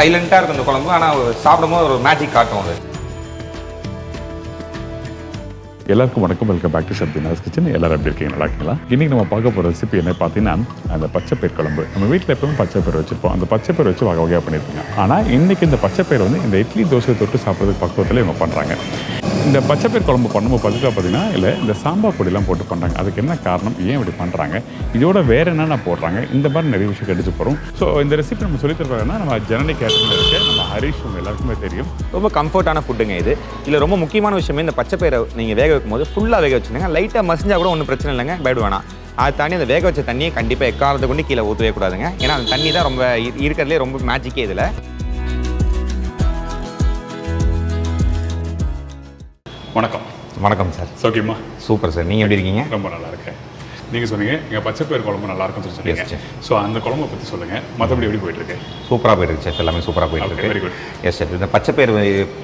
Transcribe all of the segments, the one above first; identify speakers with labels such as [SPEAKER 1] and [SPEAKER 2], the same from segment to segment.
[SPEAKER 1] சைலண்ட்டாக இருக்கும் இந்த குழம்பு. ஆனால் சாப்பிடும்போது ஒரு மேஜிக் காட்டும் அது.
[SPEAKER 2] எல்லாருக்கும் வணக்கம். Welcome back to Shabdina's kitchen. எல்லாரும் எப்படி இருக்கீங்க? நல்லா இருக்கீங்களா? இன்னைக்கு நம்ம பார்க்க போகிற ரெசிபி என்ன பார்த்தீங்கன்னா, அந்த பச்சைப்பயிர் குழம்பு. நம்ம வீட்டில் எப்பவுமே பச்சைப்பயிர் வச்சுருப்போம். அந்த பச்சைப்பயிர் வச்சு வகை வகையாக பண்ணியிருப்பாங்க. ஆனால் இன்னைக்கு இந்த பச்சைப்பயிர் வந்து இந்த இட்லி தோசை தொட்டு சாப்பிட்றதுக்கு பக்குவத்தில் இவங்க பண்ணுறாங்க. இந்த பச்சைப்பயிர் குழம்பு பண்ணும்போது பார்த்தீங்கன்னா இல்லை இந்த சாம்பார் பொடியெல்லாம் போட்டு பண்ணுறாங்க. அதுக்கு என்ன காரணம், ஏன் இப்படி பண்ணுறாங்க, இதோட வேறு என்னென்ன போடுறாங்க, இந்த மாதிரி நிறைய விஷயம் எடுத்து போகிறோம். ஸோ இந்த ரெசிபி நம்ம சொல்லி தருவாங்கன்னா நம்ம ஜனனி கேட்டரில் இருக்க நம்ம ஹரிஷ் உங்க எல்லாருக்குமே தெரியும்.
[SPEAKER 1] ரொம்ப கம்ஃபர்ட்டான ஃபுட்டுங்க இது. இதில் ரொம்ப முக்கியமான விஷயமே இந்த பச்சைப்பயிரை நீங்கள் வேக வைக்கும்போது ஃபுல்லாக வேக வச்சுருங்க. லைட்டாக மசிஞ்சா கூட ஒன்றும் பிரச்சனை இல்லைங்க, பயப்பட வேணாம். அது தாண்டி அந்த வேக வச்ச தண்ணியை கண்டிப்பாக எக்காரத்தை கொண்டு கீழே ஊற்றவே கூடாதுங்க. ஏன்னா அந்த தண்ணி தான் ரொம்ப இருக்கிறதுலே ரொம்ப மேஜிக்கே இதில்.
[SPEAKER 2] வணக்கம்.
[SPEAKER 1] வணக்கம் சார்.
[SPEAKER 2] சௌக்கியமா?
[SPEAKER 1] Super sir. நீங்கள் எப்படி இருக்கீங்க?
[SPEAKER 2] ரொம்ப நல்லா இருக்கேன். நீங்கள் சொன்னீங்க எங்கள் பச்சைப்பயிர் குழம்பு நல்லா இருக்கும்னு சொன்னீங்க. ஸோ அந்த குழம்பை பற்றி சொல்லுங்கள். மற்றபடி எப்படி போயிட்டுருக்கு?
[SPEAKER 1] சூப்பராக போயிருக்கு சார். எல்லாமே சூப்பராக போயிட்டுருக்கு.
[SPEAKER 2] Very good.
[SPEAKER 1] Yes sir. இந்த பச்சைப்பயிர்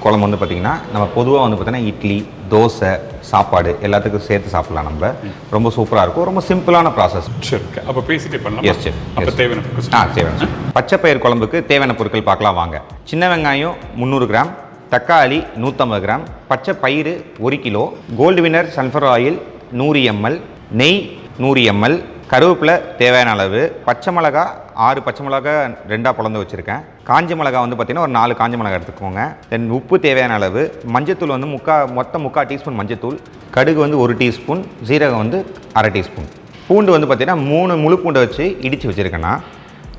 [SPEAKER 1] குழம்பு வந்து பார்த்திங்கன்னா நம்ம பொதுவாக வந்து பார்த்தீங்கன்னா இட்லி, தோசை, சாப்பாடு எல்லாத்துக்கும் சேர்த்து சாப்பிடலாம். நம்ம ரொம்ப சூப்பராக இருக்கும். ரொம்ப சிம்பிளான ப்ராசஸ்.
[SPEAKER 2] சரி, அப்போ பேசிட்டே பண்ணலாம்.
[SPEAKER 1] Yes sir.
[SPEAKER 2] அப்போ தேவையான பொருட்கள்.
[SPEAKER 1] தேவையான பச்சைப்பயிர் குழம்புக்கு தேவையான பொருட்கள் பார்க்கலாம் வாங்க. சின்ன வெங்காயம் 300 கிராம், தக்காளி 150 கிராம், பச்சை பயிறு 1 கிலோ, கோல்டு வினர் சன்ஃப்ளவர் ஆயில் 100 ml, நெய் 100 ml, கருவேப்பிலை தேவையான அளவு, பச்சை மிளகா 6 பச்சை மிளகா 2ஆக பிளந்து வச்சுருக்கேன். காஞ்ச மிளகா வந்து பார்த்திங்கன்னா ஒரு 4 காஞ்ச மிளகா எடுத்துக்கோங்க. தென் உப்பு தேவையான அளவு, மஞ்சத்தூள் வந்து மொத்தம் 3/4 டீஸ்பூன் மஞ்சத்தூள், கடுகு வந்து 1 டீஸ்பூன், ஜீரகம் வந்து 1/2 டீஸ்பூன், பூண்டு வந்து பார்த்திங்கன்னா 3 முழு பூண்டை வச்சு இடித்து வச்சுருக்கேன்னா.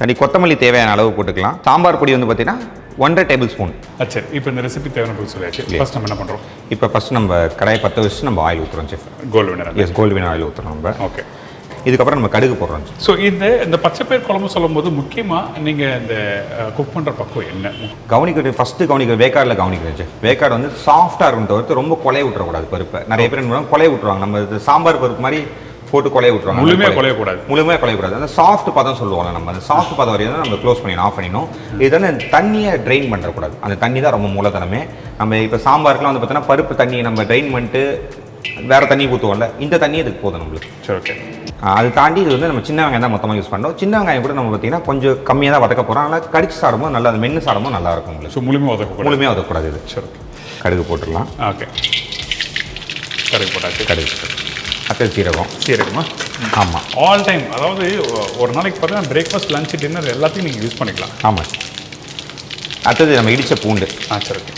[SPEAKER 1] தனி கொத்தமல்லி தேவையான அளவு போட்டுக்கலாம். சாம்பார் பொடி வந்து பார்த்திங்கன்னா 1.5 டேபிள் ஸ்பூன்.
[SPEAKER 2] சரி, இப்போ இந்த ரெசிபி தேவையான பொருள் சொல்லியாச்சு. ஃபர்ஸ்ட் நம்ம என்ன பண்ணுறோம்?
[SPEAKER 1] இப்போ ஃபஸ்ட் நம்ம கடாயை பற்ற வச்சு நம்ம ஆயில் ஊற்றுறோம் செஃப்.
[SPEAKER 2] கோல்டு வினர்.
[SPEAKER 1] எஸ், கோல்டு வினர் ஆயில் ஊற்றுறோம் நம்ம.
[SPEAKER 2] ஓகே.
[SPEAKER 1] இதுக்கப்புறம் நம்ம கடுகு போடுறோம்.
[SPEAKER 2] ஸோ இந்த பச்சைப்பயிர் குழம்பு சொல்லும்போது முக்கியமாக நீங்கள் இந்த குக் பண்ணுற பக்கம் என்ன
[SPEAKER 1] கவனிக்கிறது? ஃபஸ்ட்டு கவனிக்கிறது வேக்காடில் கவனிக்கிறது செஃப். வேக்காடு வந்து சாஃப்டாக இருக்கும் தவிர்த்து ரொம்ப கொலையை விட்டுறக்கூடாது பருப்பை. நிறைய பேர் என்ன கொலையை விட்டுருவாங்க. நம்ம இது சாம்பார் பருப்பு மாதிரி போட்டு கொலையை விட்டுருவாங்க.
[SPEAKER 2] முழுமையாக கொலையக்கூடாது.
[SPEAKER 1] முழுமையாக கொலையக்கூடாது. அந்த சாஃப்ட் பதம் சொல்லுவாங்க. நம்ம அந்த சாஃப்ட் பதம் வரையும் நம்ம க்ளோஸ் பண்ணி ஆஃப் பண்ணிடணும். இது வந்து தண்ணியை ட்ரெயின் பண்ணுறக்கூடாது. அந்த தண்ணி தான் ரொம்ப மூலதனமே. நம்ம இப்போ சாம்பாருக்குலாம் வந்து பார்த்தீங்கன்னா பருப்பு தண்ணியை நம்ம ட்ரெயின் பண்ணிட்டு வேறு தண்ணி ஊற்றுவோம்ல, இந்த தண்ணி இதுக்கு போதும் நம்மளுக்கு.
[SPEAKER 2] சரி, ஓகே.
[SPEAKER 1] அது தாண்டி இது வந்து நம்ம சின்ன வெங்காயம் தான் மொத்தமாக யூஸ் பண்ணுறோம். சின்ன வெங்காயம் கூட நம்ம பார்த்தீங்கன்னா கொஞ்சம் கம்மியாக தான் வதக்க போகிறோம். ஆனால் கடிச்சு சாடும்போது நல்லா, அது மென்று சாடும்போது நல்லா இருக்கும் உங்களுக்கு.
[SPEAKER 2] ஸோ முழுமையாக
[SPEAKER 1] வதக்கக்கூடாது இது.
[SPEAKER 2] சரி,
[SPEAKER 1] கடுகு போட்டுடலாம்.
[SPEAKER 2] ஓகே. கடுகு போட்டாச்சு.
[SPEAKER 1] கடுகு, அத்தல் சீரகமா? ஆமாம்.
[SPEAKER 2] ஆல் டைம், அதாவது ஒரு நாளைக்கு பார்த்தீங்கன்னா பிரேக்ஃபாஸ்ட், லஞ்ச், டின்னர் எல்லாத்தையும் நீங்கள் யூஸ் பண்ணிக்கலாம்.
[SPEAKER 1] ஆமாம். அடுத்தது நம்ம இடித்த பூண்டு.
[SPEAKER 2] சரி, ஓகே.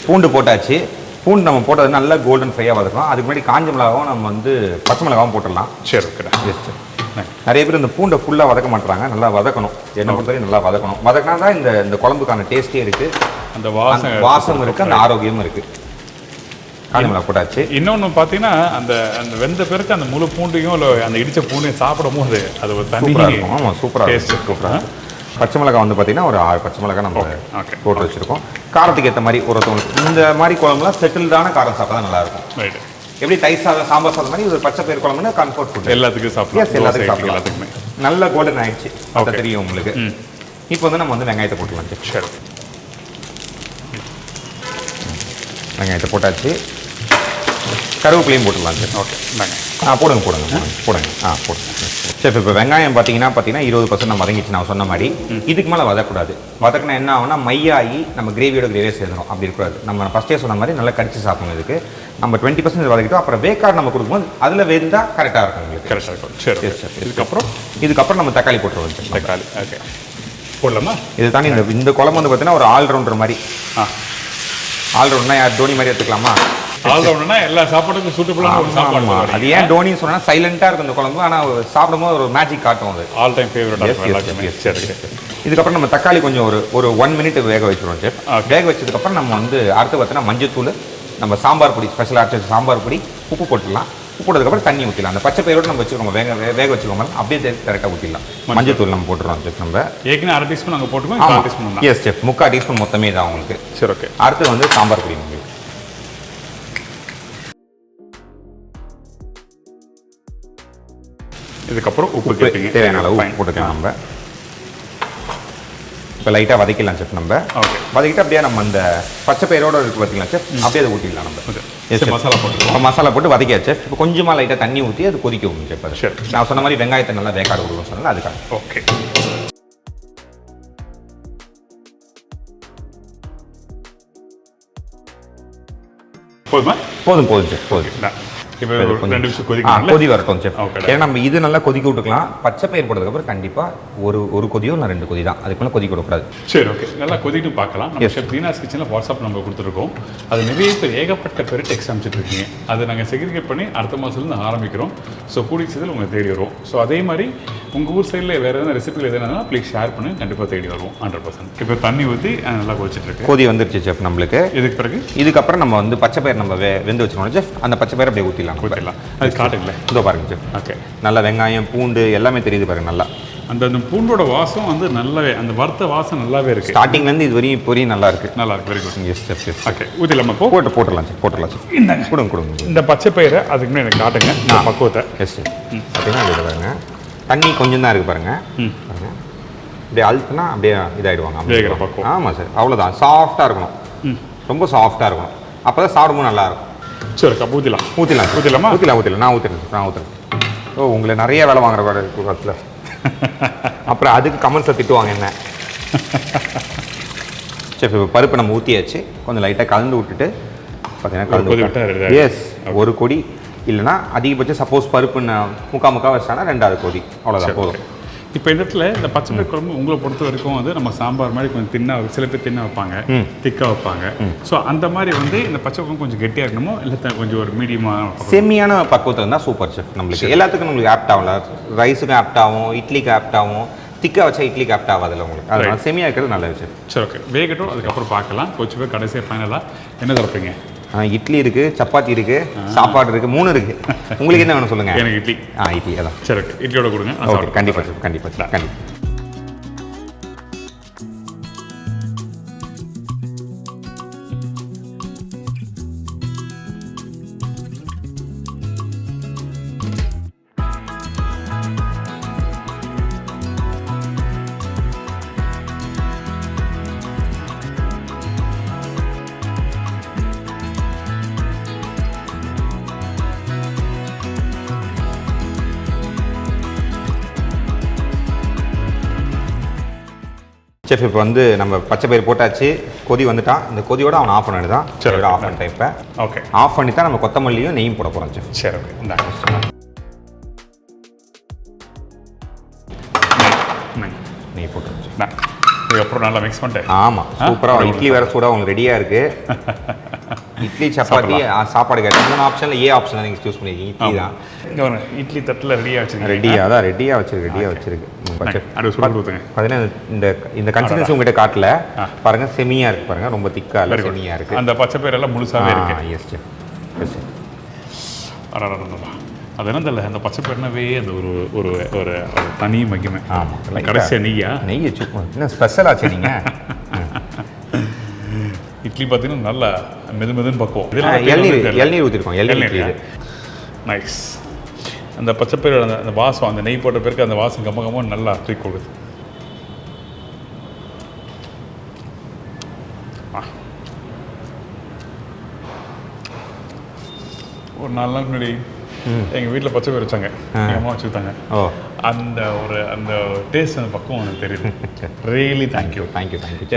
[SPEAKER 1] பூண்டு போட்டாச்சு. பூண்டு நம்ம போட்டது நல்லா கோல்டன் ஃப்ரையாக வதக்கலாம். அதுக்கு முன்னாடி காஞ்ச மிளகாவும் நம்ம வந்து பச்சை மிளகாவும் போட்டுடலாம்.
[SPEAKER 2] சரி, ஓகே.
[SPEAKER 1] எஸ். நிறைய பேர் இந்த பூண்டை ஃபுல்லாக வதக்க மாட்டுறாங்க. நல்லா வதக்கணும். என்ன பொறுத்தவரைக்கும் நல்லா வதக்கணும். வதக்கினா தான் இந்த குழம்புக்கான டேஸ்ட்டே இருக்குது. அந்த வாசம் இருக்குது, அந்த ஆரோக்கியமும் இருக்குது. காஞ்ச மிளகா போட்டாச்சு.
[SPEAKER 2] இன்னொன்று பார்த்தீங்கன்னா அந்த வெந்த பிறகு அந்த முழு பூண்டையும் இல்லை அந்த இடித்த பூண்டையும் சாப்பிடும் போது அது ஒரு தனி
[SPEAKER 1] இருக்கும். ஆமாம், சூப்பராக சூப்பராக. பச்சை மிளகா வந்து பார்த்தீங்கன்னா ஒரு 6 பச்சை மிளகா நம்ம போட்டு வச்சுருக்கோம். காரத்துக்கு ஏற்ற மாதிரி ஒருத்தவங்களுக்கு இந்த மாதிரி குழம்புலாம் செட்டில்டான காரம் சாப்பிட்டா தான் நல்லாயிருக்கும். ரைட். எப்படி தயிர் சாதம், சாம்பார் சாதம் மாதிரி ஒரு பச்சைப்பயிர் குழம்புன்னா கம்ஃபர்ட் ஃபுட்.
[SPEAKER 2] எல்லாத்துக்கும் சாப்பிடலாம்.
[SPEAKER 1] எல்லாத்துக்கும் சாப்பிடலாம். எல்லாத்துக்குமே நல்ல கோல்டன் ஆயிடுச்சு. அது தெரியும் உங்களுக்கு. இப்போ வந்து நம்ம வந்து வெங்காயத்தை போட்டுக்கலாம்.
[SPEAKER 2] சரி,
[SPEAKER 1] வெங்காயத்தை போட்டாச்சு. கருவேப்பிலையும் போட்டுடலாம் சார்.
[SPEAKER 2] ஓகே.
[SPEAKER 1] போடுங்க. சரி, இப்போ வெங்காயம் பார்த்தீங்கன்னா 20% நம்ம வதங்கிச்சு நான் சொன்ன மாதிரி. இதுக்கு மேலே வதக்கூடாது. வதக்கினா என்ன ஆகும்னா மையாகி நம்ம கிரேவியாக சேர்ந்துடும். அப்படி இருக்கக்கூடாது. நம்ம ஃபஸ்ட்டே சொன்ன மாதிரி நல்லா கடிச்சு சாப்பிடணும். இதுக்கு நம்ம 20% வதக்கிட்டோம். அப்புறம் வேக்காடு நம்ம கொடுக்கும்போது அதில் வெந்தால் கரெக்டாக இருக்கும் உங்களுக்கு.
[SPEAKER 2] கரெக்டாக இருக்கும். சரி, சரி.
[SPEAKER 1] இதுக்கப்புறம் நம்ம தக்காளி போட்டுருவோம்.
[SPEAKER 2] தக்காளி, ஓகே. போடலாமா?
[SPEAKER 1] இது தாண்டி இந்த குழம்பு வந்து பார்த்தீங்கன்னா ஒரு ஆல்ரவுண்டர் மாதிரி. ஆல்ரவுண்டர்னா யார், தோனி மாதிரி எடுத்துக்கலாமா?
[SPEAKER 2] ஆல்ரவுண்டர்னா எல்லா சாப்பாட்டுக்கும் சூட்டபிளான ஒரு சாப்பாடு.
[SPEAKER 1] அது ஏன் டோனின்னு சொன்னா சைலண்டா இருக்கும் இந்த குழம்பு. ஆனால் சாப்பிடும்போது ஒரு மேஜிக் காட்டும் அது.
[SPEAKER 2] All time favourite. சரி.
[SPEAKER 1] இதுக்கப்புறம் நம்ம தக்காளி கொஞ்சம் ஒரு 1 மினிட் வேக வச்சிருவோம் செஃப். வேக வச்சதுக்கப்புறம் நம்ம வந்து அடுத்து பார்த்தீங்கன்னா மஞ்சத்தூள், நம்ம சாம்பார் பொடி, ஸ்பெஷல் ஆர்ட் சாம்பார் பொடி, உப்பு போட்டுடலாம். உப்பு போட்டதுக்கப்புறம் தண்ணி ஊற்றிடலாம். அந்த பச்சை பயிரோடு நம்ம வச்சுக்கோங்க. வேக வச்சுக்கோங்க. அப்படியே கரெக்டாக ஊற்றிடலாம். மஞ்சத்தூள் நம்ம போட்டுருவோம் செஃப். நம்ம
[SPEAKER 2] ஏற்கனவே 1/2 டீஸ்பூன் அங்கே போட்டுக்கோங்க.
[SPEAKER 1] S chef. 3/4 டீஸ்பூன் மொத்தமே தான் உங்களுக்கு.
[SPEAKER 2] சரி, ஓகே.
[SPEAKER 1] அடுத்து வந்து சாம்பார் பொடி உங்களுக்கு.
[SPEAKER 2] இதுக்கப்புறம் உப்பு தேவையான அளவு போட்டுக்கலாம். நம்ம
[SPEAKER 1] இப்போ லைட்டாக வதக்கிடலாம் செஃப் நம்ம.
[SPEAKER 2] ஓகே.
[SPEAKER 1] வதக்கிட்டு அப்படியே நம்ம அந்த பச்சை பயிரோட இருக்கு பார்த்தீங்களா செஃப், அப்படியே அதை ஊற்றிடலாம் நம்ம.
[SPEAKER 2] ஓகே. மசாலா போட்டு
[SPEAKER 1] இப்போ மசாலா போட்டு வதக்கியாச்சு. இப்போ கொஞ்சமாக லைட்டாக தண்ணி ஊற்றி அது கொதிக்க விடணும் செஃப். அது
[SPEAKER 2] சரி.
[SPEAKER 1] நான் சொன்ன மாதிரி வெங்காயத்தை நல்லா வேக்காடு கொடுக்கணும் சொன்னால அதுக்காக.
[SPEAKER 2] ஓகே. போதுமா?
[SPEAKER 1] போதும் செஃப் போதும்.
[SPEAKER 2] இப்போ 2 நிமிஷம் கொதிக்கணும்.
[SPEAKER 1] கொதி வரட்டும் செஃப். ஏன்னா நம்ம இது நல்லா கொதிக்க விட்டுக்கலாம். பச்சை பயிர் போட்டதுக்கப்புறம் கண்டிப்பாக ஒரு கொதியோ இல்லை 2 கொதி தான், அதுக்கு மேலே கொதிக்க விடக்கூடாது.
[SPEAKER 2] சரி, ஓகே. நல்லா கொதிட்டு பார்க்கலாம். நம்ம ஷெஃப் தீனாஸ் கிச்சனில் வாட்ஸ்அப் நம்பர் கொடுத்துருக்கோம். அது நிறைய பேர் ஏகப்பட்ட பேர் டெக்ஸ்ட் அனுப்பிச்சிட்டு இருக்கீங்க. அதை நாங்கள் செக்ரிகேட் பண்ணி அடுத்த மாதத்துலேருந்து ஆரம்பிக்கிறோம். ஸோ கூடிய சீக்கிரம் உங்களுக்கு தேடி வரும். ஸோ அதே மாதிரி உங்கள் ஊர் சைடில் வேறு எதனா ரெசிபிகள் எதுனா ப்ளீஸ் ஷேர் பண்ணி கண்டிப்பாக தேடி வருவோம் 100%. இப்போ தண்ணி ஊற்றி நல்லா கொதிச்சிட்டு இருக்கு.
[SPEAKER 1] கொதி வந்துருச்சு செஃப் நம்மளுக்கு.
[SPEAKER 2] இதுக்கு பிறகு
[SPEAKER 1] இதுக்கப்புறம் நம்ம வந்து பச்சை பயிர் நம்ம வெந்து வச்சுக்கணும் செஃப். அந்த பச்சை பயிரை அப்படியே ஊற்றிடலாம்.
[SPEAKER 2] அது காட்டுங்களே.
[SPEAKER 1] இதோ பாருங்க செஃப்.
[SPEAKER 2] ஓகே.
[SPEAKER 1] நல்லா வெங்காயம் பூண்டு எல்லாமே தெரியுது பாருங்க நல்லா.
[SPEAKER 2] அந்த பூண்டோட வாசம் வந்து நல்லாவே, அந்த வறுத்த வாசம் நல்லாவே இருக்கு.
[SPEAKER 1] ஸ்டார்டிங்லேருந்து இது வரையும் பொரியும் நல்லா இருக்கு.
[SPEAKER 2] நல்லா இருக்கு. Very good.
[SPEAKER 1] Yes chef yes.
[SPEAKER 2] Okay. ஊற்றிடலாமா?
[SPEAKER 1] போட்டுடலாம் செஃப்.
[SPEAKER 2] இந்தாங்க.
[SPEAKER 1] கொடுங்க.
[SPEAKER 2] இந்த பச்சை பயிரை அதுக்கு முன்னாடி எனக்கு காட்டுங்க பக்குவத்தை.
[SPEAKER 1] Yes chef. பார்த்தீங்கன்னா இது பாருங்க, தண்ணி கொஞ்சம் தான் இருக்குது பாருங்க. பாருங்க அப்படியே அழுத்துனா அப்படியே இதாகிடுவாங்க.
[SPEAKER 2] வேகிற பக்குவம்.
[SPEAKER 1] ஆமாம் சார், அவ்வளோதான். சாஃப்டாக இருக்கணும், ரொம்ப சாஃப்டாக இருக்கணும். அப்போ தான் சாப்பிடும்போது நல்லாயிருக்கும்.
[SPEAKER 2] சரி, கப் ஊற்றிடலாமா?
[SPEAKER 1] ஊற்றிடலாம். நான் ஊற்றுறேன். ஓ, உங்களை நிறைய வேலை வாங்குற காலத்தில் அப்புறம் அதுக்கு கமெண்ட்ஸை திட்டுவாங்க என்ன. சரி, இப்போ பருப்பு நம்ம ஊற்றியாச்சு. கொஞ்சம் லைட்டாக கலந்து விட்டுட்டு பார்த்தீங்கன்னா எஸ் ஒரு கொடி இல்லைனா அதிகபட்சம் சப்போஸ் பருப்புன்னு முக்கா வச்சானா 2வது கொதி, அவ்வளோதான் போதும்.
[SPEAKER 2] இப்போ இந்த இடத்துல இந்த பச்சை பயிர் குழம்பு உங்களை பொறுத்த வரைக்கும் வந்து நம்ம சாம்பார் மாதிரி கொஞ்சம் தின்னாக, சில பேர் தின்னாக வைப்பாங்க, திக்காக வைப்பாங்க. ஸோ அந்த மாதிரி வந்து இந்த பச்சை குழம்பு கொஞ்சம் கெட்டியாக இருக்கணுமோ இல்லை கொஞ்சம் ஒரு மீடியமாக
[SPEAKER 1] செம்மியான பக்குவத்தில் இருந்தால் சூப்பர் செஃப். நம்மளுக்கு எல்லாத்துக்கும் உங்களுக்கு ஆப்ட் ஆகல. ரைஸுக்கும் ஆப்ட் ஆகும், இட்லிக்கு ஆப்ட் ஆகும். திக்காக வச்சா இட்லிக்கு ஆப்ட் ஆகாதில்ல உங்களுக்கு. அதனால செம்மியாக இருக்கிறது நல்ல விஷயம்.
[SPEAKER 2] சரி, ஓகே. வேகட்டும், அதுக்கப்புறம் பார்க்கலாம். கொஞ்சம் பேர் கடைசியாக ஃபைனலாக என்ன தரப்பீங்க?
[SPEAKER 1] இட்லி இருக்குது, சப்பாத்தி இருக்குது, சாப்பாடு இருக்குது, 3 இருக்குது. உங்களுக்கு என்ன வேணும் சொல்லுங்கள்.
[SPEAKER 2] எனக்கு இட்லி.
[SPEAKER 1] இட்லி அதான்.
[SPEAKER 2] சரி, ஓகே. இட்லியோட கொடுங்க.
[SPEAKER 1] ஓகே, கண்டிப்பாக. செஃப் இப்போ வந்து நம்ம பச்சை பயிர் போட்டாச்சு, கொதி வந்துட்டான். இந்த கொதியோட அவன் ஆஃப் பண்ணிட்டு தான்.
[SPEAKER 2] சரி,
[SPEAKER 1] ஆஃப் பண்ணிட்டேன். இப்போ
[SPEAKER 2] ஓகே.
[SPEAKER 1] ஆஃப் பண்ணி தான் நம்ம கொத்தமல்லியும் நெய்யும் போட போகிறோம் செஃப்.
[SPEAKER 2] சரி, ஓகே.
[SPEAKER 1] நெய் போட்டுருச்சு.
[SPEAKER 2] இதுக்கப்புறம் நல்லா மிக்ஸ் பண்ணிட்டேன்.
[SPEAKER 1] ஆமாம், சூப்பராக. இட்லி வேறு சூடாக உங்களுக்கு ரெடியாக இருக்குது. இட்லி சப்பாத்தி சாப்பாடு கேட்டேன். ஆப்ஷனில் ஆப்ஷன் நீங்கள் சூஸ் பண்ணியிருக்கீங்க. இட்லி தான்.
[SPEAKER 2] இட்லி தட்டில் ரெடியாக வச்சுருக்கேன்.
[SPEAKER 1] ரெடியாக வச்சிருக்கு. பார்த்தீங்கன்னா இந்த கன்சிஸ்டன்சி உங்ககிட்ட காட்டல பாருங்க. செமியாக இருக்குது பாருங்க, ரொம்ப திக்காக இல்லை, செமியாக இருக்குது.
[SPEAKER 2] அந்த பச்சை பயிர் எல்லாம் முழுசாகவே இருக்கு.
[SPEAKER 1] Yes chef.
[SPEAKER 2] அது என்ன தெரியல, அந்த பச்சை பயிர்னாவே அந்த ஒரு ஒரு தனி மகிமை.
[SPEAKER 1] ஆமாம்,
[SPEAKER 2] கடைசியாக நெய்
[SPEAKER 1] வச்சுக்கோ. என்ன ஸ்பெஷல் ஆச்சு நீங்கள்.
[SPEAKER 2] இட்லி பார்த்தீங்கன்னா நல்லா மெதுன்னு பக்குவோம்.
[SPEAKER 1] இளநீர் ஊற்றிருக்கோம். இளநீர்
[SPEAKER 2] நைஸ். அந்த பச்சை பயிரோட அந்த வாசம், அந்த நெய் போட்ட பிறகு அந்த வாசம் கம்ம நல்லா தூக்கி கொடுக்குது. ஒரு 4 நாள் முன்னாடி எங்கள் வீட்டில் பச்சை பயிர் வச்சாங்க, எங்கள் அம்மா வச்சுக்கிட்டாங்க. அந்த டேஸ்ட், அந்த பக்கம் எனக்கு தெரியுது. Really thank you.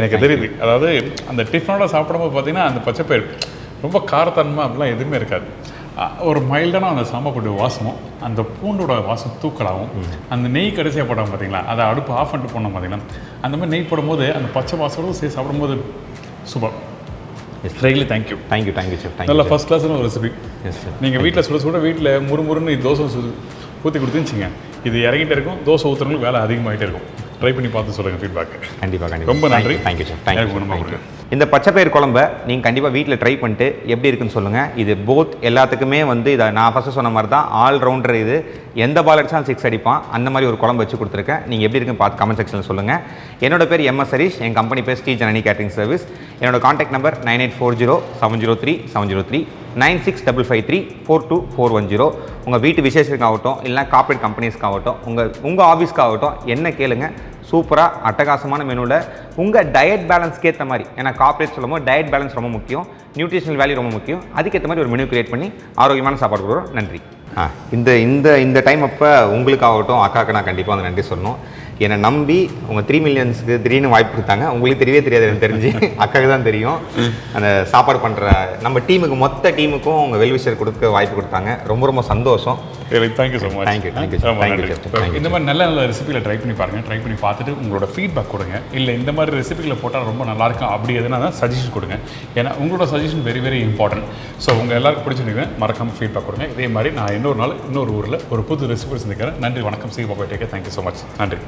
[SPEAKER 2] எனக்கு தெரியுது. அதாவது அந்த டிஃபனோட சாப்பிடும்போது பார்த்தீங்கன்னா அந்த பச்சை பயிர் ரொம்ப காரத்தன்மை அப்படிலாம் எதுவுமே இருக்காது. ஒரு மைல்டான அந்த சாம்பார் வாசமும், அந்த பூண்டோட வாசம் தூக்கலாகும். அந்த நெய் கடைசியாக போடாமல் பார்த்தீங்களா, அதை அடுப்பு ஆஃப் பண்ணிட்டு போனோம் பார்த்தீங்கன்னா, அந்த மாதிரி நெய் போடும்போது அந்த பச்சை வாசனோடு சேர்த்து சாப்பிடும்போது சூப்பர். Really thank you
[SPEAKER 1] chef.
[SPEAKER 2] நல்ல ஃபர்ஸ்ட் கிளாஸான ஒரு ரெசிபி. நீங்கள் வீட்டில் சுட வீட்டில் முறுமுறுன்னு தோசை ஊற்றி கொடுத்துச்சிங்க, இது இறங்கிட்டே இருக்கும். தோசை ஊற்றுறவங்களுக்கு வேலை அதிகமாகிட்டே இருக்கும். ட்ரை பண்ணி பார்த்து சொல்லுங்கள் ஃபீட்பேக்.
[SPEAKER 1] கண்டிப்பாக.
[SPEAKER 2] ரொம்ப நன்றி.
[SPEAKER 1] Thank you chef. இந்த பச்சை பயிர் குழம்பை நீங்கள் கண்டிப்பாக வீட்டில் ட்ரை பண்ணிட்டு எப்படி இருக்குன்னு சொல்லுங்கள். இது போத் எல்லாத்துக்குமே வந்து இதை நான் ஃபஸ்ட்டு சொன்ன மாதிரி தான் ஆல்ரவுண்டர். இது எந்த பால் அடித்தாலும் 6 அடிப்பான். அந்த மாதிரி ஒரு குழம்பு வச்சு கொடுத்துருக்கேன். நீங்கள் எப்படி இருக்குன்னு பார்த்து கமெண்ட் செக்ஷனில் சொல்லுங்கள். என்னோட பேர் MS ஹரிஷ். என் கம்பெனி பேர் ஸ்ரீ ஜனனி கேட்டரிங் சர்வீஸ். என்னோட காண்டாக்ட் நம்பர் 9840703703 9655342410. உங்கள் வீட்டு விசேஷத்துக்காகட்டும், இல்லைனா கார்ப்பரேட் கம்பெனிஸ்க்காகட்டும், உங்கள் ஆஃபீஸ்க்காகட்டும் என்ன கேளுங்க, சூப்பராக அட்டகாசமான மெனுவில் உங்கள் டயட் பேலன்ஸ்க்கு ஏற்ற மாதிரி, ஏன்னா கார்ப்பரேட் சொல்லும்போது டயட் பேலன்ஸ் ரொம்ப முக்கியம், நியூட்ரிஷனல் வேல்யூ ரொம்ப முக்கியம், அதுக்கேற்ற மாதிரி ஒரு மெனு கிரியேட் பண்ணி ஆரோக்கியமான சாப்பாடு கொடுக்குறோம். நன்றி. இந்த டைம் அப்போ உங்களுக்காகட்டும் அக்காவுக்கு நான் கண்டிப்பாக அந்த நன்றி சொல்லணும். என்னை நம்பி உங்கள் 3 மில்லியன்ஸ்க்கு திடீர்னு வாய்ப்பு கொடுத்தாங்க. உங்களுக்கு தெரியவே தெரியாது, எனக்கு தெரிஞ்சு அக்காவுக்கு தான் தெரியும். அந்த சாப்பாடு பண்ணுற நம்ம டீமுக்கு மொத்த டீமுக்கும் உங்கள் வெல்விஷர் கொடுக்க வாய்ப்பு கொடுத்தாங்க. ரொம்ப ரொம்ப சந்தோஷம்.
[SPEAKER 2] Thank you so much.
[SPEAKER 1] தேங்க்யூ.
[SPEAKER 2] இந்த மாதிரி நல்ல ரெசிபியில் ட்ரை பண்ணி பாருங்கள். ட்ரை பண்ணி பார்த்துட்டு உங்களோட ஃபீட்பேக் கொடுங்க. இல்லை இந்த மாதிரி ரெசிபியில் போட்டால் ரொம்ப நல்லாயிருக்கும் அப்படி எதுனா தான் சஜஷன் கொடுங்க. ஏன்னா உங்களோட suggestion very very important. So உங்கள் எல்லாருக்கும் பிடிச்சிருக்கீங்க, மறக்காமல் ஃபீட்பேக் கொடுங்க. இதே மாதிரி நான் இன்னொரு நாள் இன்னொரு ஊரில் ஒரு புது ரெசிபி செஞ்சுக்கிறேன். நன்றி, வணக்கம். சி பாபா டேக்கே. Thank you so much. நன்றி.